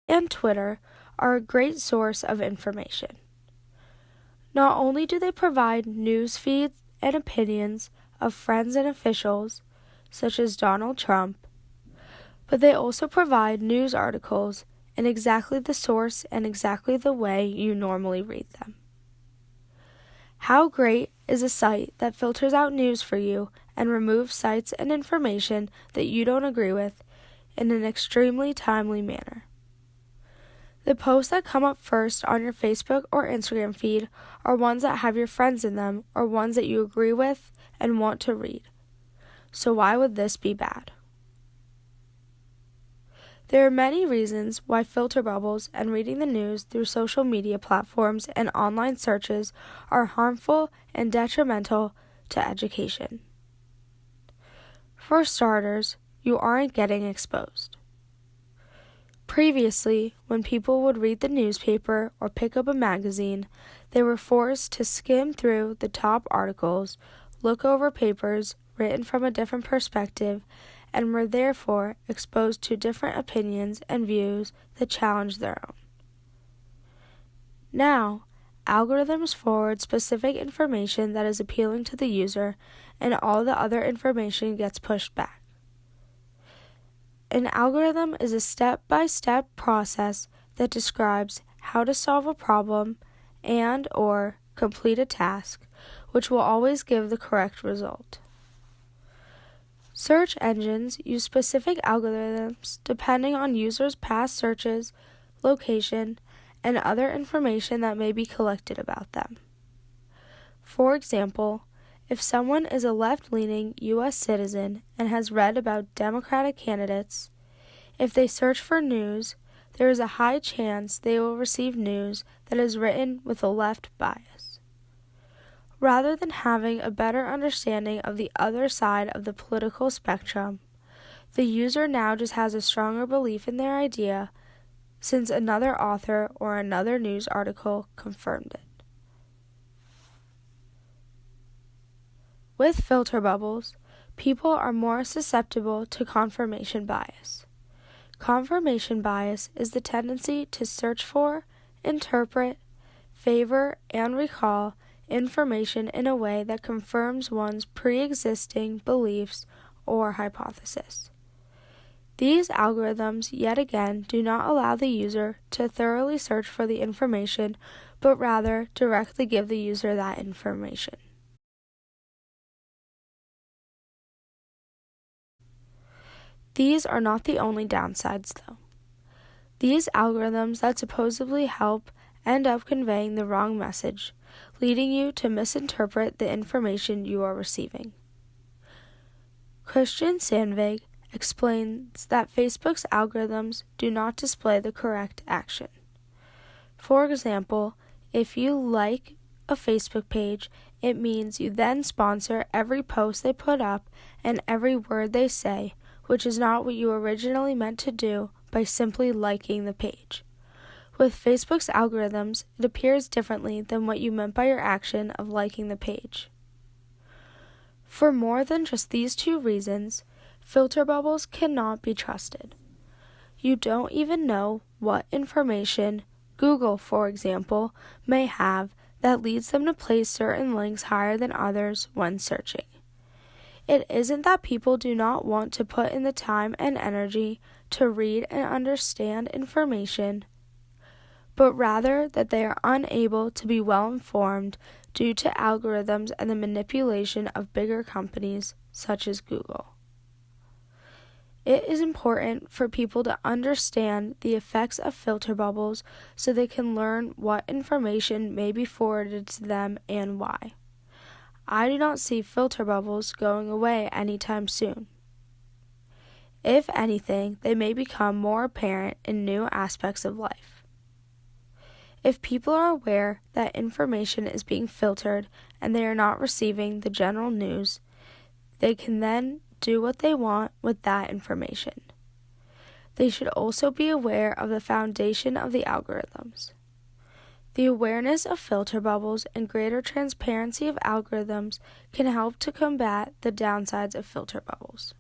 And Twitter are a great source of information. Not only do they provide news feeds and opinions of friends and officials, such as Donald Trump, but they also provide news articles in exactly the source and exactly the way you normally read them. How great is a site that filters out news for you and removes sites and information that you don't agree with in an extremely timely manner. The posts that come up first on your Facebook or Instagram feed are ones that have your friends in them or ones that you agree with and want to read. So why would this be bad? There are many reasons why filter bubbles and reading the news through social media platforms and online searches are harmful and detrimental to education. For starters, you aren't getting exposed. Previously, when people would read the newspaper or pick up a magazine, they were forced to skim through the top articles, look over papers written from a different perspective, and were therefore exposed to different opinions and views that challenged their own. Now, algorithms forward specific information that is appealing to the user, and all the other information gets pushed back. An algorithm is a step-by-step process that describes how to solve a problem and/or complete a task, which will always give the correct result. Search engines use specific algorithms depending on users' past searches, location, and other information that may be collected about them. For example, if someone is a left-leaning U.S. citizen and has read about Democratic candidates, if they search for news, there is a high chance they will receive news that is written with a left bias. Rather than having a better understanding of the other side of the political spectrum, the user now just has a stronger belief in their idea since another author or another news article confirmed it. With filter bubbles, people are more susceptible to confirmation bias. Confirmation bias is the tendency to search for, interpret, favor, and recall information in a way that confirms one's pre-existing beliefs or hypothesis. These algorithms, yet again, do not allow the user to thoroughly search for the information, but rather directly give the user that information. These are not the only downsides, though. These algorithms that supposedly help end up conveying the wrong message, leading you to misinterpret the information you are receiving. Christian Sandvig explains that Facebook's algorithms do not display the correct action. For example, if you like a Facebook page, it means you then sponsor every post they put up and every word they say, which is not what you originally meant to do by simply liking the page. With Facebook's algorithms, it appears differently than what you meant by your action of liking the page. For more than just these two reasons, filter bubbles cannot be trusted. You don't even know what information Google, for example, may have that leads them to place certain links higher than others when searching. It isn't that people do not want to put in the time and energy to read and understand information, but rather that they are unable to be well informed due to algorithms and the manipulation of bigger companies such as Google. It is important for people to understand the effects of filter bubbles so they can learn what information may be forwarded to them and why. I do not see filter bubbles going away anytime soon. If anything, they may become more apparent in new aspects of life. If people are aware that information is being filtered and they are not receiving the general news, they can then do what they want with that information. They should also be aware of the foundation of the algorithms. The awareness of filter bubbles and greater transparency of algorithms can help to combat the downsides of filter bubbles.